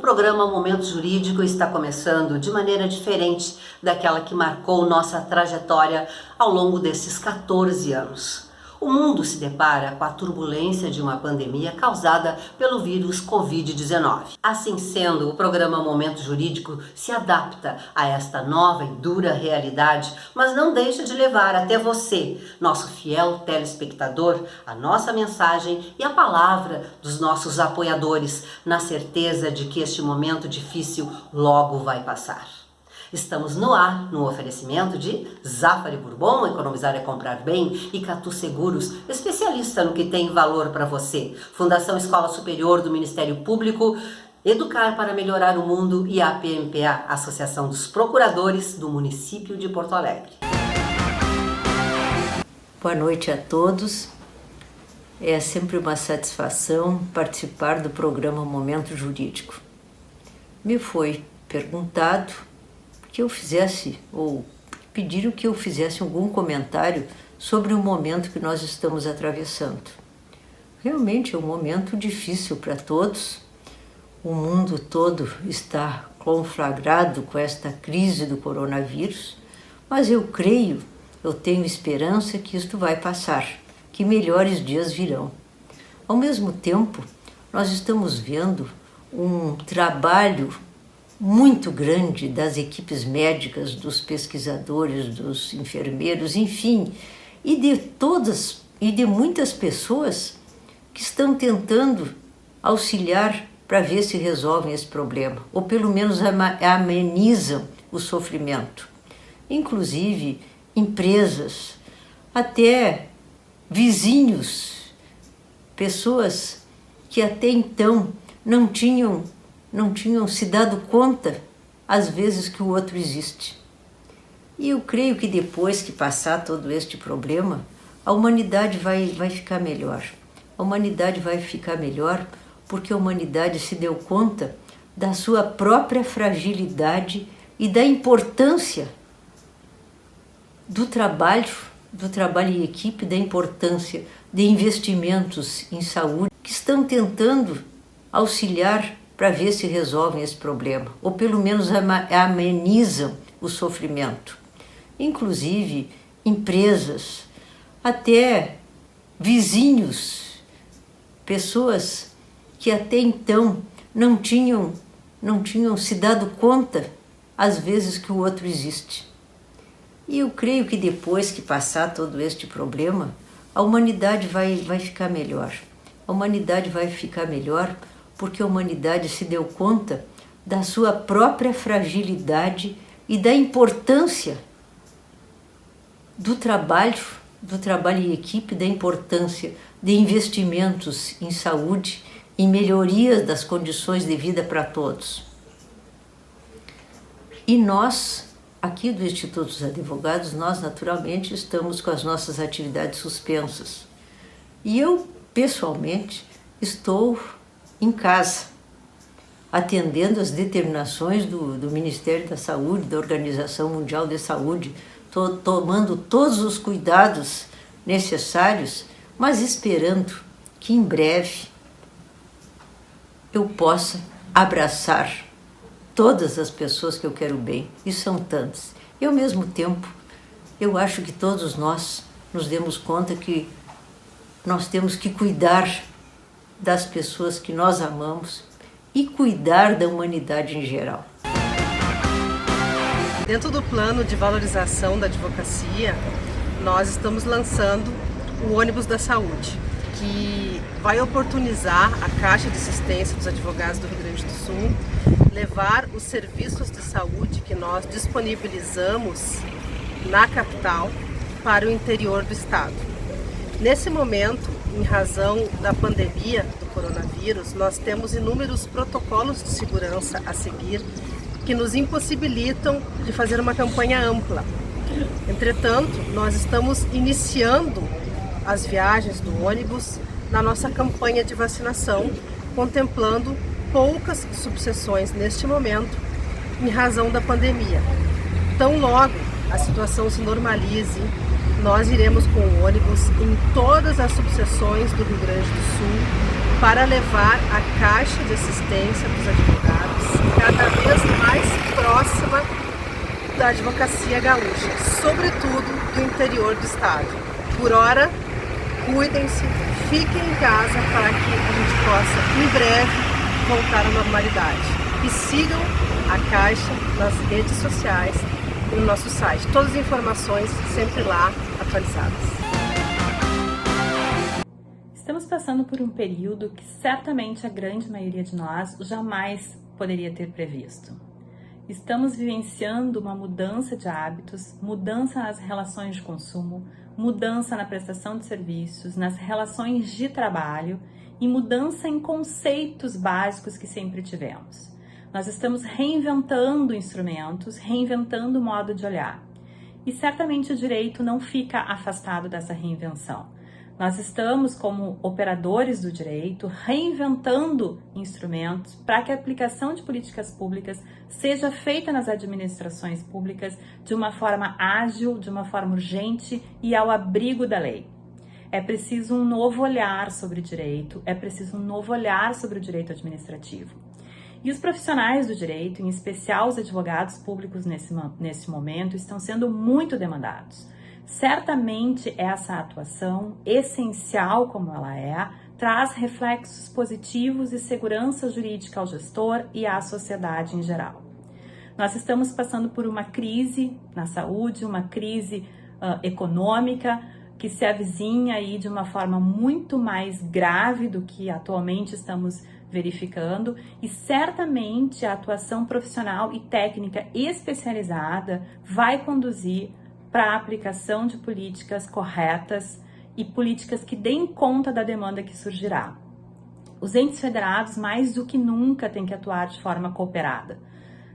programa Momento Jurídico está começando de maneira diferente daquela que marcou nossa trajetória ao longo desses 14 anos. O mundo se depara com a turbulência de uma pandemia causada pelo vírus Covid-19. Assim sendo, o programa Momento Jurídico se adapta a esta nova e dura realidade, mas não deixa de levar até você, nosso fiel telespectador, a nossa mensagem e a palavra dos nossos apoiadores, na certeza de que este momento difícil logo vai passar. Estamos no ar, no oferecimento de Zafari Bourbon, economizar é comprar bem, e Catu Seguros, especialista no que tem valor para você. Fundação Escola Superior do Ministério Público, Educar para Melhorar o Mundo e a APMPA, Associação dos Procuradores do Município de Porto Alegre. Boa noite a todos. É sempre uma satisfação participar do programa Momento Jurídico. Me foi perguntado que eu fizesse, ou pediram que eu fizesse algum comentário sobre o momento que nós estamos atravessando. Realmente é um momento difícil para todos. O mundo todo está conflagrado com esta crise do coronavírus, mas eu creio, eu tenho esperança que isto vai passar, que melhores dias virão. Ao mesmo tempo, nós estamos vendo um trabalho muito grande das equipes médicas, dos pesquisadores, dos enfermeiros, enfim, e de muitas pessoas que estão tentando auxiliar para ver se resolvem esse problema, ou pelo menos amenizam o sofrimento. Inclusive empresas, até vizinhos, pessoas que até então não tinham se dado conta, às vezes, que o outro existe. E eu creio que depois que passar todo este problema, a humanidade vai ficar melhor. A humanidade vai ficar melhor porque a humanidade se deu conta da sua própria fragilidade e da importância do trabalho em equipe, da importância de investimentos em saúde, que estão tentando auxiliar para ver se resolvem esse problema, ou pelo menos amenizam o sofrimento. Inclusive empresas, até vizinhos, pessoas que até então não tinham se dado conta, às vezes, que o outro existe. E eu creio que depois que passar todo este problema, a humanidade vai ficar melhor. A humanidade vai ficar melhor porque a humanidade se deu conta da sua própria fragilidade e da importância do trabalho em equipe, da importância de investimentos em saúde, em melhorias das condições de vida para todos. E nós, aqui do Instituto dos Advogados, nós naturalmente estamos com as nossas atividades suspensas. E eu, pessoalmente, estou em casa, atendendo às determinações do Ministério da Saúde, da Organização Mundial de Saúde, tomando todos os cuidados necessários, mas esperando que em breve eu possa abraçar todas as pessoas que eu quero bem, e são tantas. E ao mesmo tempo, eu acho que todos nós nos demos conta que nós temos que cuidar das pessoas que nós amamos e cuidar da humanidade em geral. Dentro do plano de valorização da advocacia, nós estamos lançando o ônibus da saúde, que vai oportunizar a Caixa de Assistência dos Advogados do Rio Grande do Sul levar os serviços de saúde que nós disponibilizamos na capital para o interior do estado. Nesse momento, em razão da pandemia do coronavírus, nós temos inúmeros protocolos de segurança a seguir que nos impossibilitam de fazer uma campanha ampla. Entretanto, nós estamos iniciando as viagens do ônibus na nossa campanha de vacinação, contemplando poucas subseções neste momento, em razão da pandemia. Tão logo a situação se normalize, nós iremos com o ônibus em todas as subseções do Rio Grande do Sul, para levar a Caixa de Assistência dos Advogados cada vez mais próxima da advocacia gaúcha, sobretudo do interior do estado. Por hora, cuidem-se, fiquem em casa para que a gente possa, em breve, voltar à normalidade. E sigam a Caixa nas redes sociais e no nosso site. Todas as informações sempre lá atualizadas. Estamos passando por um período que certamente a grande maioria de nós jamais poderia ter previsto. Estamos vivenciando uma mudança de hábitos, mudança nas relações de consumo, mudança na prestação de serviços, nas relações de trabalho e mudança em conceitos básicos que sempre tivemos. Nós estamos reinventando instrumentos, reinventando o modo de olhar. E certamente o direito não fica afastado dessa reinvenção. Nós estamos, como operadores do direito, reinventando instrumentos para que a aplicação de políticas públicas seja feita nas administrações públicas de uma forma ágil, de uma forma urgente e ao abrigo da lei. É preciso um novo olhar sobre o direito, é preciso um novo olhar sobre o direito administrativo. E os profissionais do direito, em especial os advogados públicos nesse momento, estão sendo muito demandados. Certamente essa atuação, essencial como ela é, traz reflexos positivos e segurança jurídica ao gestor e à sociedade em geral. Nós estamos passando por uma crise na saúde, uma crise econômica que se avizinha aí de uma forma muito mais grave do que atualmente estamos verificando, e certamente a atuação profissional e técnica especializada vai conduzir para a aplicação de políticas corretas e políticas que deem conta da demanda que surgirá. Os entes federados, mais do que nunca, têm que atuar de forma cooperada.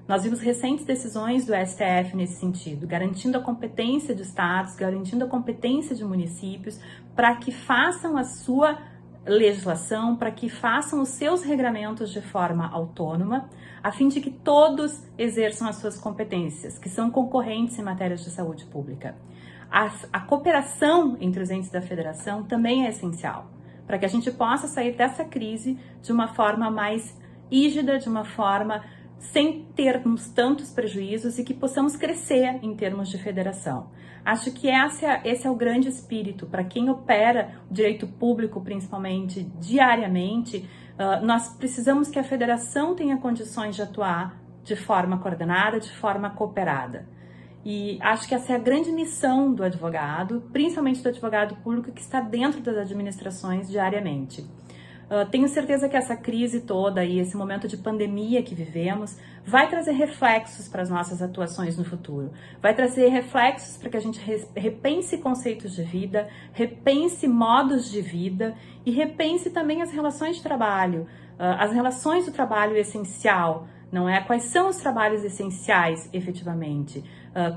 Nós vimos recentes decisões do STF nesse sentido, garantindo a competência de estados, garantindo a competência de municípios, para que façam a sua legislação, para que façam os seus regramentos de forma autônoma, a fim de que todos exerçam as suas competências, que são concorrentes em matérias de saúde pública. A cooperação entre os entes da federação também é essencial, para que a gente possa sair dessa crise de uma forma mais rígida, de uma forma sem termos tantos prejuízos e que possamos crescer em termos de federação. Acho que esse é o grande espírito. Para quem opera o direito público, principalmente diariamente, nós precisamos que a federação tenha condições de atuar de forma coordenada, de forma cooperada. E acho que essa é a grande missão do advogado, principalmente do advogado público que está dentro das administrações diariamente. Tenho certeza que essa crise toda e esse momento de pandemia que vivemos vai trazer reflexos para as nossas atuações no futuro. Vai trazer reflexos para que a gente repense conceitos de vida, repense modos de vida e repense também as relações de trabalho. As relações do trabalho essencial, não é? Quais são os trabalhos essenciais, efetivamente?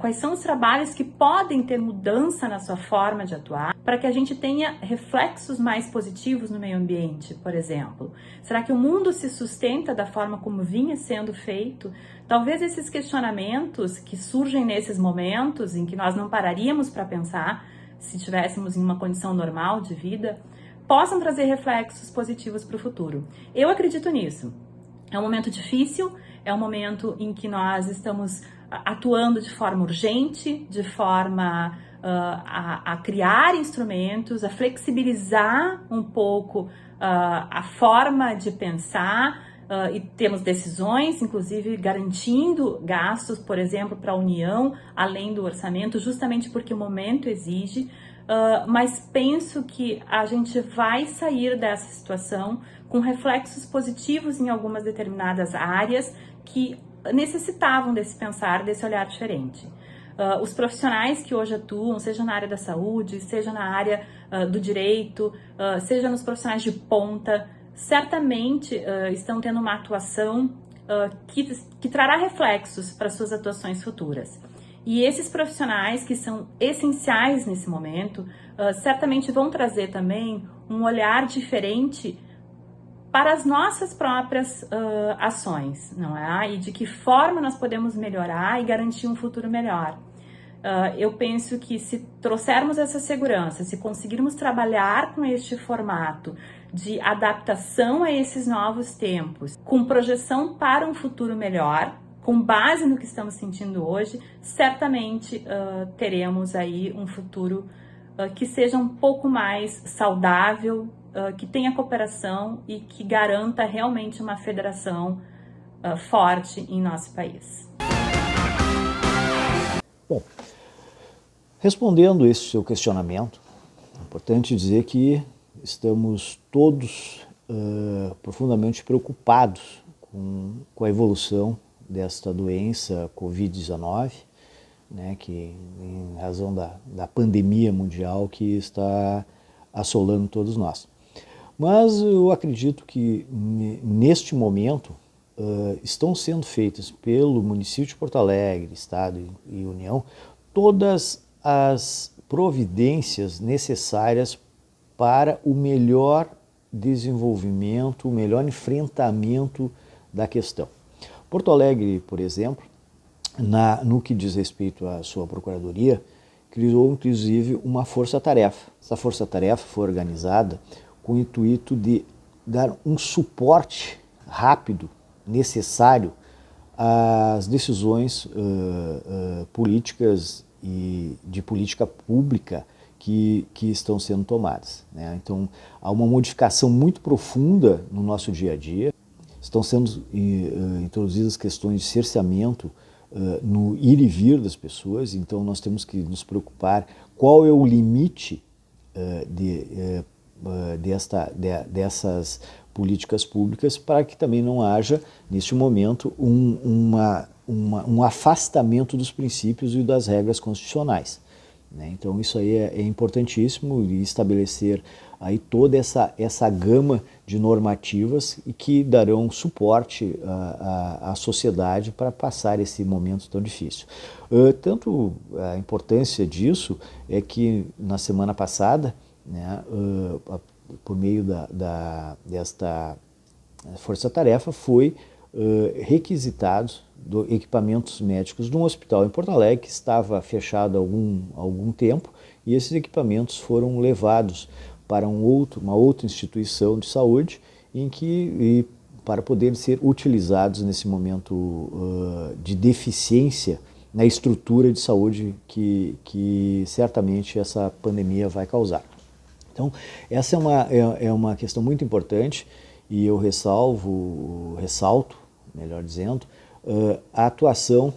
Quais são os trabalhos que podem ter mudança na sua forma de atuar para que a gente tenha reflexos mais positivos no meio ambiente, por exemplo? Será que o mundo se sustenta da forma como vinha sendo feito? Talvez esses questionamentos que surgem nesses momentos em que nós não pararíamos para pensar se estivéssemos em uma condição normal de vida, possam trazer reflexos positivos para o futuro. Eu acredito nisso. É um momento difícil, é um momento em que nós estamos atuando de forma urgente, de forma a criar instrumentos, a flexibilizar um pouco a forma de pensar e temos decisões, inclusive garantindo gastos, por exemplo, para a União, além do orçamento, justamente porque o momento exige, mas penso que a gente vai sair dessa situação com reflexos positivos em algumas determinadas áreas que necessitavam desse pensar, desse olhar diferente. Os profissionais que hoje atuam, seja na área da saúde, seja na área do direito, seja nos profissionais de ponta, certamente estão tendo uma atuação que trará reflexos para suas atuações futuras. E esses profissionais que são essenciais nesse momento, certamente vão trazer também um olhar diferente para as nossas próprias ações, não é? E de que forma nós podemos melhorar e garantir um futuro melhor. eu penso que se trouxermos essa segurança, se conseguirmos trabalhar com este formato de adaptação a esses novos tempos, com projeção para um futuro melhor, com base no que estamos sentindo hoje, certamente teremos aí um futuro que seja um pouco mais saudável, que tenha cooperação e que garanta realmente uma federação forte em nosso país. Bom, respondendo esse seu questionamento, é importante dizer que estamos todos profundamente preocupados com a evolução desta doença Covid-19, né, que em razão da pandemia mundial que está assolando todos nós. Mas eu acredito que neste momento estão sendo feitas pelo município de Porto Alegre, Estado e União, todas as providências necessárias para o melhor desenvolvimento, o melhor enfrentamento da questão. Porto Alegre, por exemplo, no que diz respeito à sua procuradoria, criou inclusive uma força-tarefa. Essa força-tarefa foi organizada com o intuito de dar um suporte rápido, necessário, às decisões políticas e de política pública que estão sendo tomadas, né? Então, há uma modificação muito profunda no nosso dia a dia. Estão sendo introduzidas questões de cerceamento no ir e vir das pessoas, então nós temos que nos preocupar qual é o limite dessas políticas públicas para que também não haja, neste momento, um afastamento dos princípios e das regras constitucionais, né? Então isso aí é importantíssimo, estabelecer aí toda essa gama de normativas e que darão suporte à sociedade para passar esse momento tão difícil. Tanto a importância disso é que na semana passada, né, por meio desta força-tarefa, foi requisitados equipamentos médicos de um hospital em Porto Alegre que estava fechado há algum tempo, e esses equipamentos foram levados para uma outra instituição de saúde para poderem ser utilizados nesse momento de deficiência na estrutura de saúde que certamente essa pandemia vai causar. Então, essa é uma questão muito importante, e eu ressalto, melhor dizendo, a atuação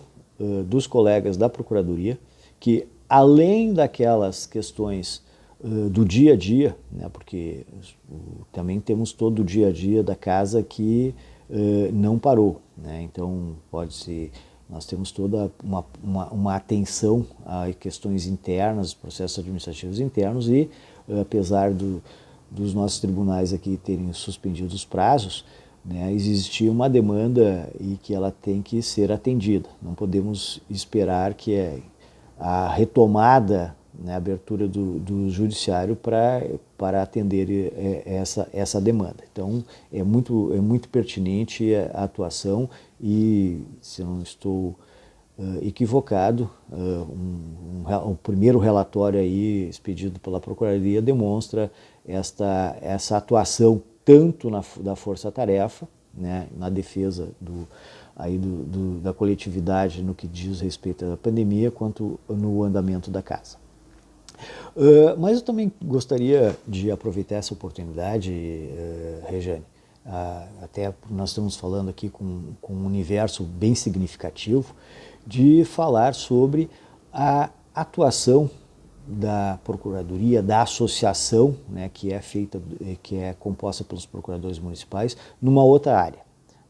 dos colegas da Procuradoria, que além daquelas questões do dia a dia, né, porque também temos todo o dia a dia da casa que não parou, né? Então nós temos toda uma atenção a questões internas, processos administrativos internos, e apesar dos nossos tribunais aqui terem suspendido os prazos, né, existia uma demanda e que ela tem que ser atendida. Não podemos esperar que a retomada, né, a abertura do judiciário para atender essa demanda. Então, é muito pertinente a atuação, e, se eu não estou equivocado, o primeiro relatório aí expedido pela Procuradoria demonstra essa atuação tanto da força-tarefa, né, na defesa da coletividade no que diz respeito à pandemia, quanto no andamento da casa. Mas eu também gostaria de aproveitar essa oportunidade, Rejane, até nós estamos falando aqui com um universo bem significativo, de falar sobre a atuação da Procuradoria, da associação, né, que é composta pelos procuradores municipais, numa outra área,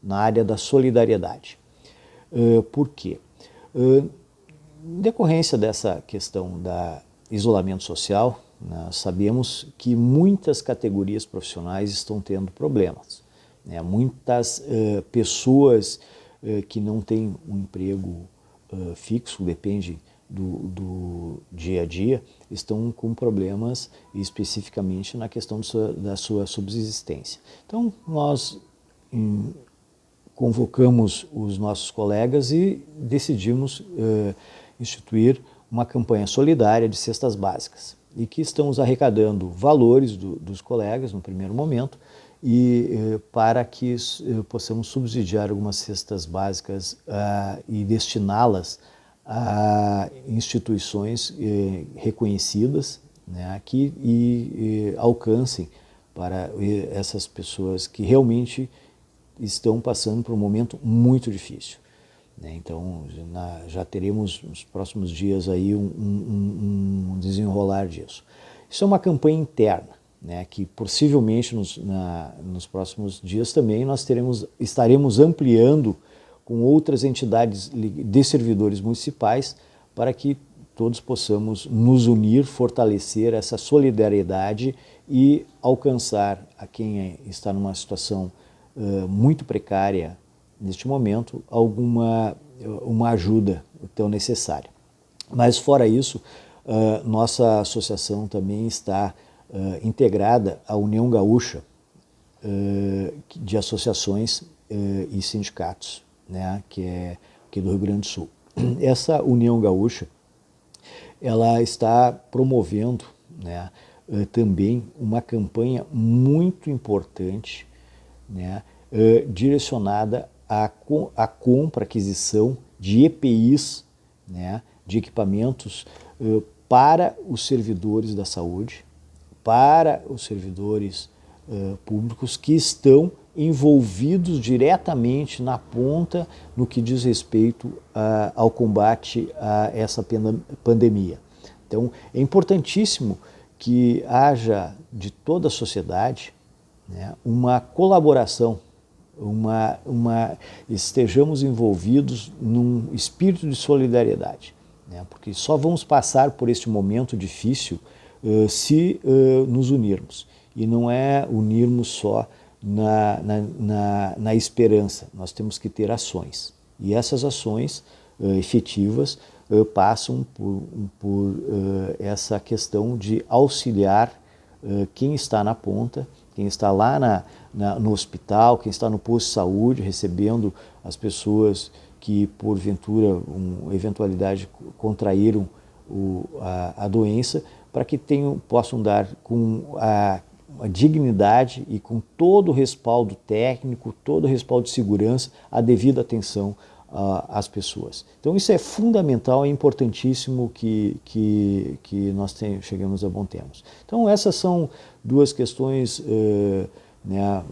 na área da solidariedade. Por quê? Em decorrência dessa questão da isolamento social, nós sabemos que muitas categorias profissionais estão tendo problemas, né? Muitas pessoas que não têm um emprego fixo, depende do dia a dia, estão com problemas especificamente na questão da sua subsistência. Então, nós convocamos os nossos colegas e decidimos instituir uma campanha solidária de cestas básicas e que estamos arrecadando valores dos colegas no primeiro momento e para que possamos subsidiar algumas cestas básicas e destiná-las a instituições reconhecidas, né, que alcancem para essas pessoas que realmente estão passando por um momento muito difícil. Então já teremos nos próximos dias aí um desenrolar disso. Isso é uma campanha interna, né, que possivelmente nos próximos dias também nós estaremos ampliando com outras entidades de servidores municipais para que todos possamos nos unir, fortalecer essa solidariedade e alcançar a quem está numa situação muito precária neste momento uma ajuda tão necessária. Mas fora isso, nossa associação também está integrada à União Gaúcha de Associações e Sindicatos, né, que é aqui do Rio Grande do Sul. Essa União Gaúcha, ela está promovendo, né, também uma campanha muito importante, né, direcionada à compra, aquisição de EPIs, né, de equipamentos para os servidores da saúde, para os servidores públicos que estão envolvidos diretamente na ponta no que diz respeito ao combate a essa pandemia. Então, é importantíssimo que haja de toda a sociedade, né, uma colaboração, estejamos envolvidos num espírito de solidariedade, né, porque só vamos passar por este momento difícil se nos unirmos. E não é unirmos só na esperança, nós temos que ter ações. E essas ações efetivas passam por essa questão de auxiliar quem está na ponta, quem está lá no hospital, quem está no posto de saúde, recebendo as pessoas que, porventura, eventualidade, contraíram a doença, para que possam dar com a dignidade e com todo o respaldo técnico, todo o respaldo de segurança, a devida atenção às pessoas. Então isso é fundamental, é importantíssimo que nós cheguemos a bom termo. Então essas são duas questões né,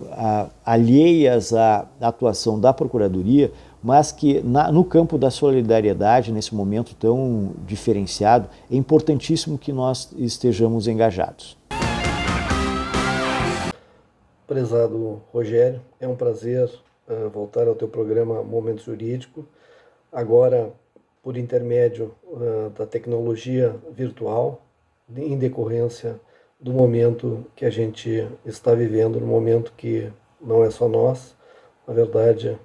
alheias à atuação da Procuradoria, mas que no campo da solidariedade, nesse momento tão diferenciado, é importantíssimo que nós estejamos engajados. Prezado Rogério, é um prazer voltar ao teu programa Momento Jurídico, agora por intermédio da tecnologia virtual, em decorrência do momento que a gente está vivendo, no momento que não é só nós, na verdade,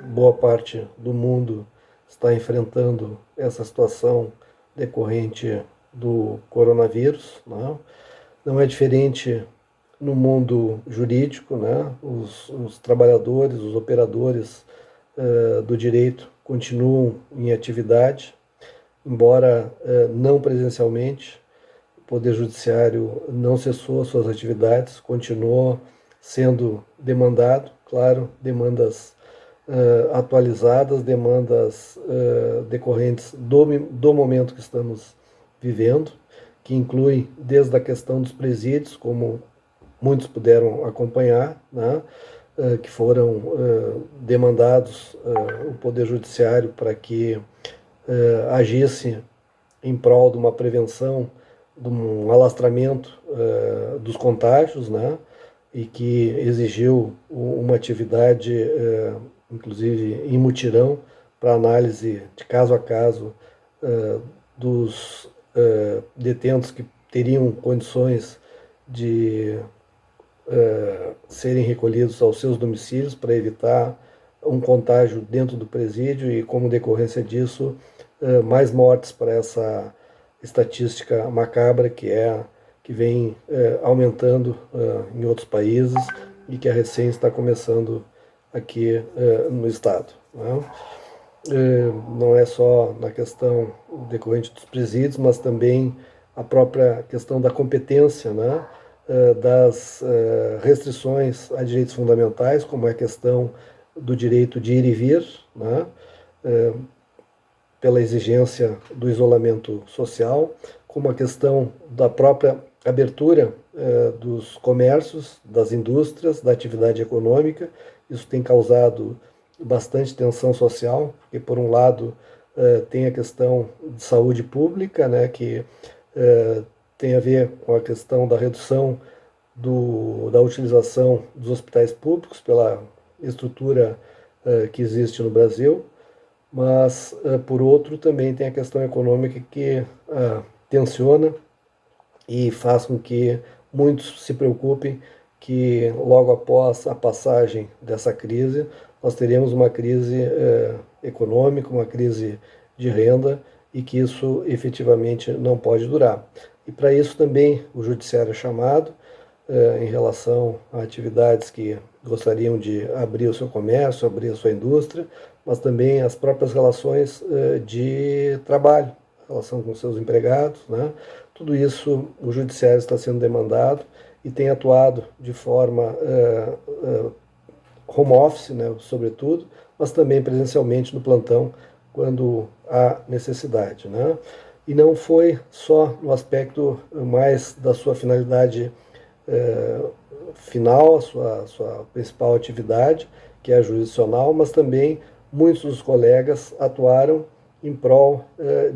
boa parte do mundo está enfrentando essa situação decorrente do coronavírus, né? Não é diferente no mundo jurídico, né? Os trabalhadores, os operadores do direito continuam em atividade, embora não presencialmente. O Poder Judiciário não cessou suas atividades, continuou sendo demandado, claro, demandas atualizadas, demandas decorrentes do momento que estamos vivendo, que inclui desde a questão dos presídios, como muitos puderam acompanhar, né, que foram demandados o Poder Judiciário para que agisse em prol de uma prevenção, de um alastramento dos contágios, né, e que exigiu uma atividade, inclusive em mutirão, para análise de caso a caso dos detentos que teriam condições de serem recolhidos aos seus domicílios para evitar um contágio dentro do presídio e, como decorrência disso, mais mortes para essa estatística macabra que vem aumentando em outros países e que a recém está começando aqui no estado, né? não é só na questão decorrente dos presídios, mas também a própria questão da competência, né, das restrições a direitos fundamentais, como é a questão do direito de ir e vir, né, pela exigência do isolamento social, como a questão da própria abertura dos comércios, das indústrias, da atividade econômica. Isso tem causado bastante tensão social, porque por um lado tem a questão de saúde pública, né, que tem a ver com a questão da redução da utilização dos hospitais públicos pela estrutura que existe no Brasil, mas por outro também tem a questão econômica que tensiona e faz com que muitos se preocupem que logo após a passagem dessa crise nós teremos uma crise econômica, uma crise de renda, e que isso efetivamente não pode durar. E para isso também o judiciário é chamado em relação a atividades que gostariam de abrir o seu comércio, abrir a sua indústria, mas também as próprias relações de trabalho, relação com seus empregados, né? Tudo isso o judiciário está sendo demandado e tem atuado de forma home office, né, sobretudo, mas também presencialmente no plantão, quando há necessidade, né? E não foi só no aspecto mais da sua finalidade final, a sua principal atividade, que é a jurisdicional, mas também muitos dos colegas atuaram em prol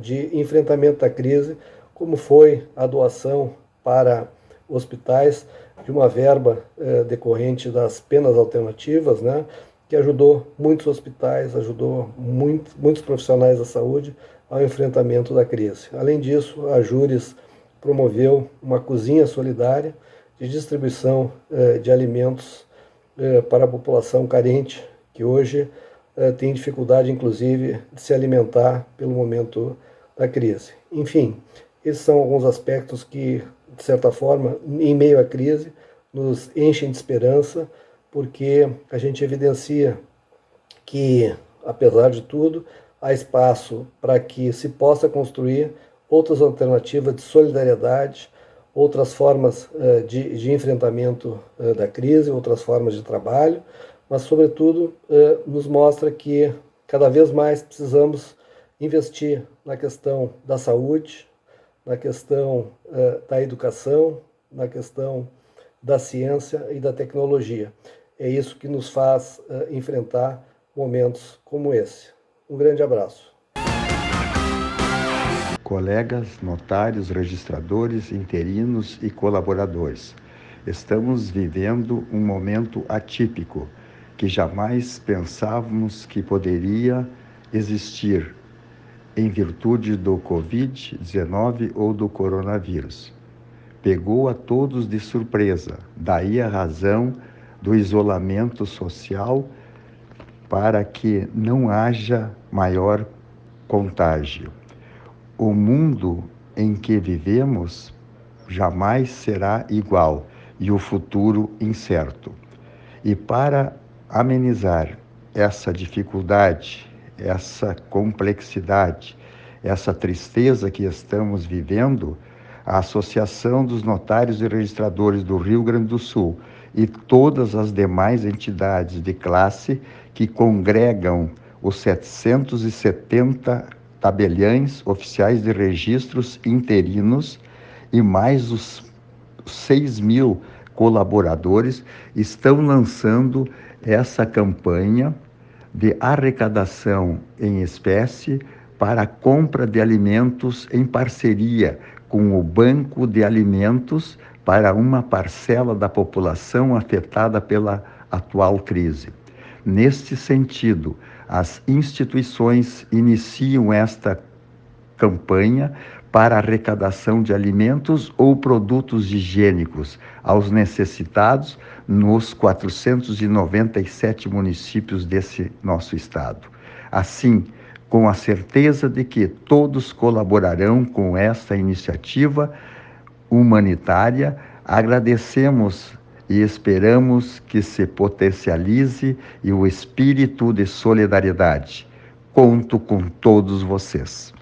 de enfrentamento da crise, como foi a doação para hospitais de uma verba decorrente das penas alternativas, né, que ajudou muitos hospitais, ajudou muitos profissionais da saúde ao enfrentamento da crise. Além disso, a Júris promoveu uma cozinha solidária de distribuição de alimentos para a população carente, que hoje tem dificuldade, inclusive, de se alimentar pelo momento da crise. Enfim, esses são alguns aspectos que, de certa forma, em meio à crise, nos enchem de esperança, porque a gente evidencia que, apesar de tudo, há espaço para que se possa construir outras alternativas de solidariedade, outras formas de enfrentamento da crise, outras formas de trabalho, mas, sobretudo, nos mostra que cada vez mais precisamos investir na questão da saúde, na questão da educação, na questão da ciência e da tecnologia. É isso que nos faz enfrentar momentos como esse. Um grande abraço. Colegas, notários, registradores, interinos e colaboradores, estamos vivendo um momento atípico que jamais pensávamos que poderia existir em virtude do Covid-19 ou do coronavírus. Pegou a todos de surpresa, daí a razão do isolamento social para que não haja maior contágio. O mundo em que vivemos jamais será igual e o futuro incerto. E para amenizar essa dificuldade, essa complexidade, essa tristeza que estamos vivendo, a Associação dos Notários e Registradores do Rio Grande do Sul e todas as demais entidades de classe que congregam os 770 tabeliães oficiais de registros interinos e mais os 6.000 colaboradores estão lançando essa campanha de arrecadação em espécie para a compra de alimentos em parceria com o Banco de Alimentos para uma parcela da população afetada pela atual crise. Neste sentido, as instituições iniciam esta campanha para arrecadação de alimentos ou produtos higiênicos aos necessitados nos 497 municípios desse nosso estado. Assim, com a certeza de que todos colaborarão com esta iniciativa humanitária, agradecemos e esperamos que se potencialize e o espírito de solidariedade. Conto com todos vocês.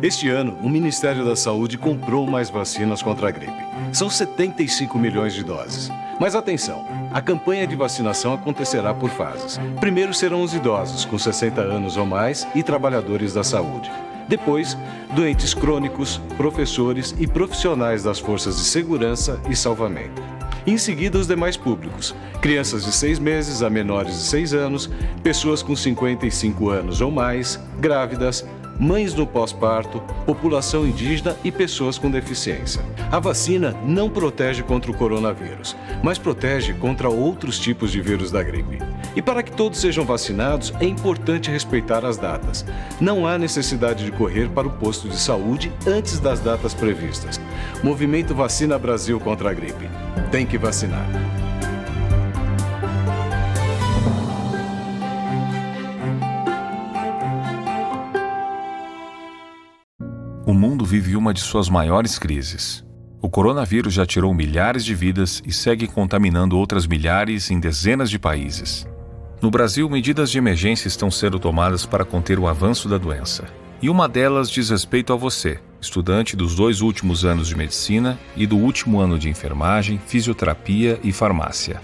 Este ano, o Ministério da Saúde comprou mais vacinas contra a gripe. São 75 milhões de doses. Mas atenção, a campanha de vacinação acontecerá por fases. Primeiro serão os idosos, com 60 anos ou mais, e trabalhadores da saúde. Depois, doentes crônicos, professores e profissionais das forças de segurança e salvamento. Em seguida, os demais públicos, crianças de 6 meses a menores de 6 anos, pessoas com 55 anos ou mais, grávidas, mães no pós-parto, população indígena e pessoas com deficiência. A vacina não protege contra o coronavírus, mas protege contra outros tipos de vírus da gripe. E para que todos sejam vacinados, é importante respeitar as datas. Não há necessidade de correr para o posto de saúde antes das datas previstas. Movimento Vacina Brasil contra a gripe. Tem que vacinar. O mundo vive uma de suas maiores crises. O coronavírus já tirou milhares de vidas e segue contaminando outras milhares em dezenas de países. No Brasil, medidas de emergência estão sendo tomadas para conter o avanço da doença. E uma delas diz respeito a você, estudante dos 2 últimos anos de medicina e do último ano de enfermagem, fisioterapia e farmácia.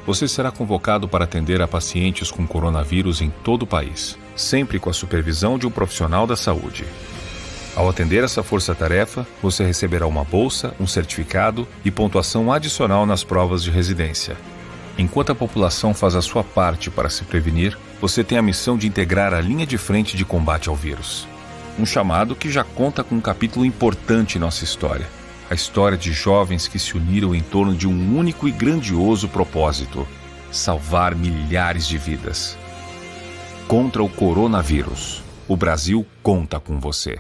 Você será convocado para atender a pacientes com coronavírus em todo o país, sempre com a supervisão de um profissional da saúde. Ao atender essa força-tarefa, você receberá uma bolsa, um certificado e pontuação adicional nas provas de residência. Enquanto a população faz a sua parte para se prevenir, você tem a missão de integrar a linha de frente de combate ao vírus. Um chamado que já conta com um capítulo importante em nossa história. A história de jovens que se uniram em torno de um único e grandioso propósito: salvar milhares de vidas. Contra o coronavírus, o Brasil conta com você.